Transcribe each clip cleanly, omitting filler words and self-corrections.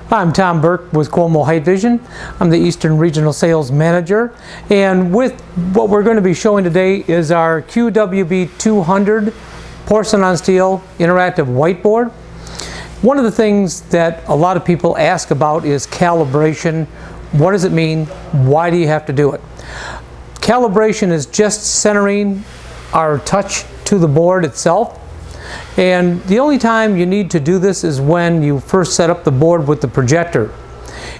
I'm Tom Burke with Qomo Height Vision. I'm the Eastern Regional Sales Manager, and with what we're going to be showing today is our QWB200 porcelain on steel interactive whiteboard. One of the things that a lot of people ask about is calibration. What does it mean? Why do you have to do it? Calibration is just centering our touch to the board itself. And the only time you need to do this is when you first set up the board with the projector.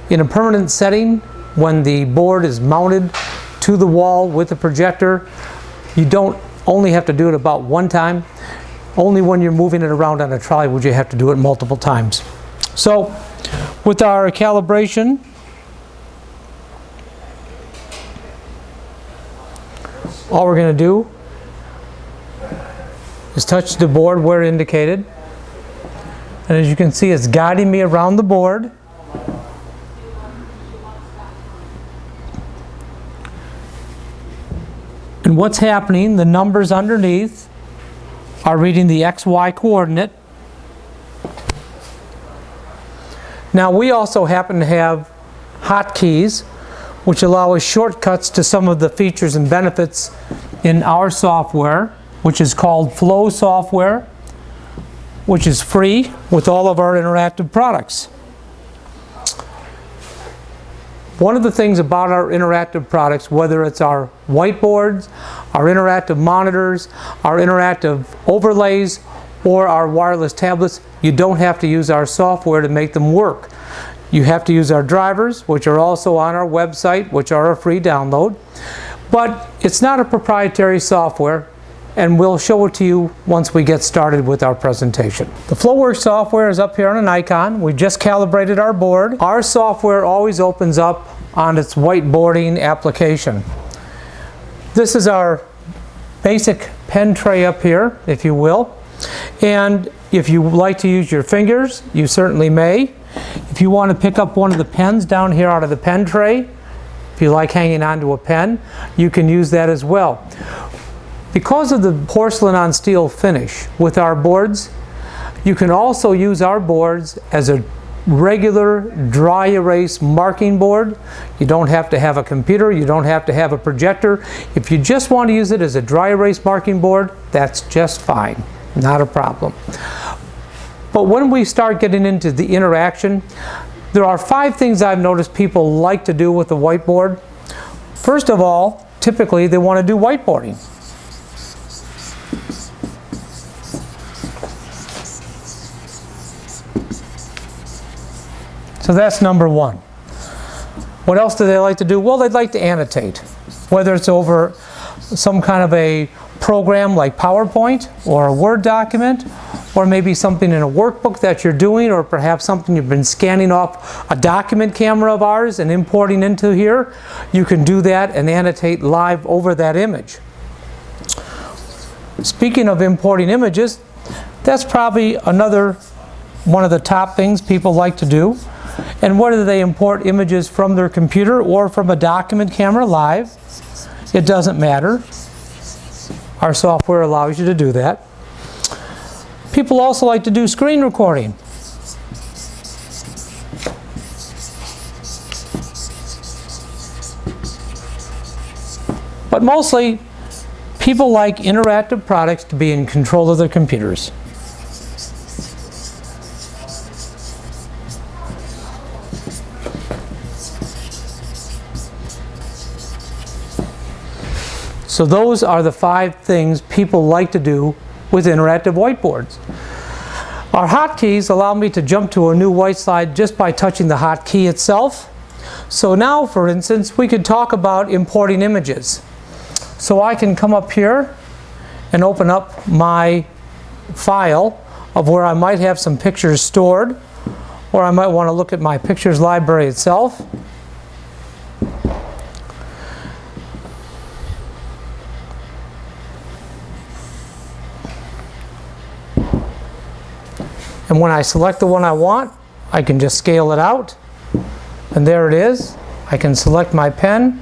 In a permanent setting, when the board is mounted to the wall with the projector, you don't only have to do it about one time. Only when you're moving it around on a trolley would you have to do it multiple times. So with our calibration, all we're going to do is touch the board where indicated, and as you can see, it's guiding me around the board. And what's happening, the numbers underneath are reading the XY coordinate. Now we also happen to have hotkeys, which allow us shortcuts to some of the features and benefits in our software, which is called Flow software, which is free with all of our interactive products. One of the things about our interactive products, whether it's our whiteboards, our interactive monitors, our interactive overlays, or our wireless tablets, you don't have to use our software to make them work. You have to use our drivers, which are also on our website, which are a free download. But it's not a proprietary software, and we'll show it to you once we get started with our presentation. The FlowWorks software is up here on an icon. We just calibrated our board. Our software always opens up on its whiteboarding application. This is our basic pen tray up here, if you will. And if you like to use your fingers, you certainly may. If you want to pick up one of the pens down here out of the pen tray, if you like hanging onto a pen, you can use that as well. Because of the porcelain on steel finish with our boards, you can also use our boards as a regular dry erase marking board. You don't have to have a computer, you don't have to have a projector. If you just want to use it as a dry erase marking board, that's just fine, not a problem. But when we start getting into the interaction, there are 5 things I've noticed people like to do with the whiteboard. First of all, typically they want to do whiteboarding. So that's number 1. What else do they like to do? Well, they'd like to annotate, whether it's over some kind of a program like PowerPoint or a Word document, or maybe something in a workbook that you're doing, or perhaps something you've been scanning off a document camera of ours and importing into here. You can do that and annotate live over that image. Speaking of importing images, that's probably another one of the top things people like to do. And whether they import images from their computer or from a document camera live, it doesn't matter. Our software allows you to do that. People also like to do screen recording. But mostly, people like interactive products to be in control of their computers. So those are the 5 things people like to do with interactive whiteboards. Our hotkeys allow me to jump to a new white slide just by touching the hotkey itself. So now, for instance, we could talk about importing images. So I can come up here and open up my file of where I might have some pictures stored, or I might want to look at my pictures library itself. And when I select the one I want, I can just scale it out. And there it is. I can select my pen.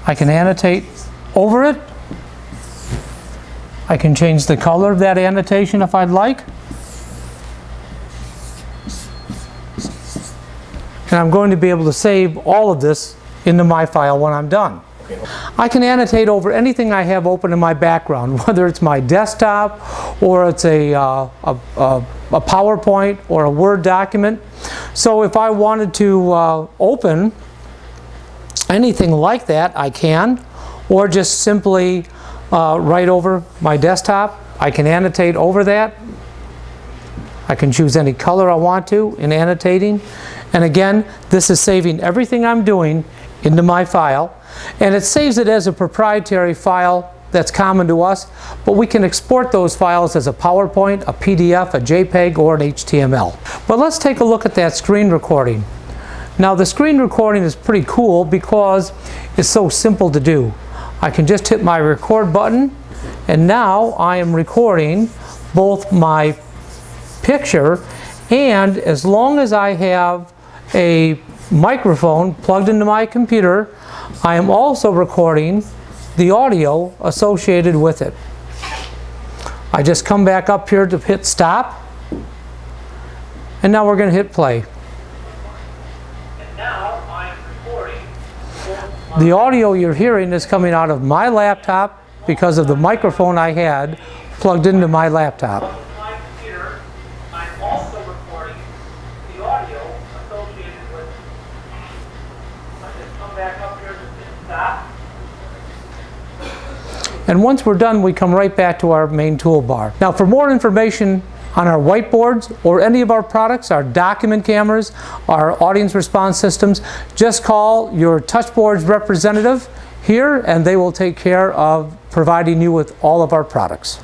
I can annotate over it. I can change the color of that annotation if I'd like. and I'm going to be able to save all of this into my file when I'm done. I can annotate over anything I have open in my background, whether it's my desktop or it's a PowerPoint or a Word document. So if I wanted to open anything like that, I can, or just simply write over my desktop. I can annotate over that. I can choose any color I want to in annotating. And again, this is saving everything I'm doing into my file. And it saves it as a proprietary file that's common to us, but we can export those files as a PowerPoint, a PDF, a JPEG, or an HTML. But let's take a look at that screen recording. Now the screen recording is pretty cool because it's so simple to do. I can just hit my record button, and now I am recording both my picture, and as long as I have a microphone plugged into my computer, I am also recording the audio associated with it. I just come back up here to hit stop, and now we're going to hit play. And now I am recording. The audio you're hearing is coming out of my laptop because of the microphone I had plugged into my laptop. My computer, I'm also recording the audio associated with it. I just come back up here to hit stop. And once we're done, we come right back to our main toolbar. Now for more information on our whiteboards or any of our products, our document cameras, our audience response systems, just call your Touchboard's representative here and they will take care of providing you with all of our products.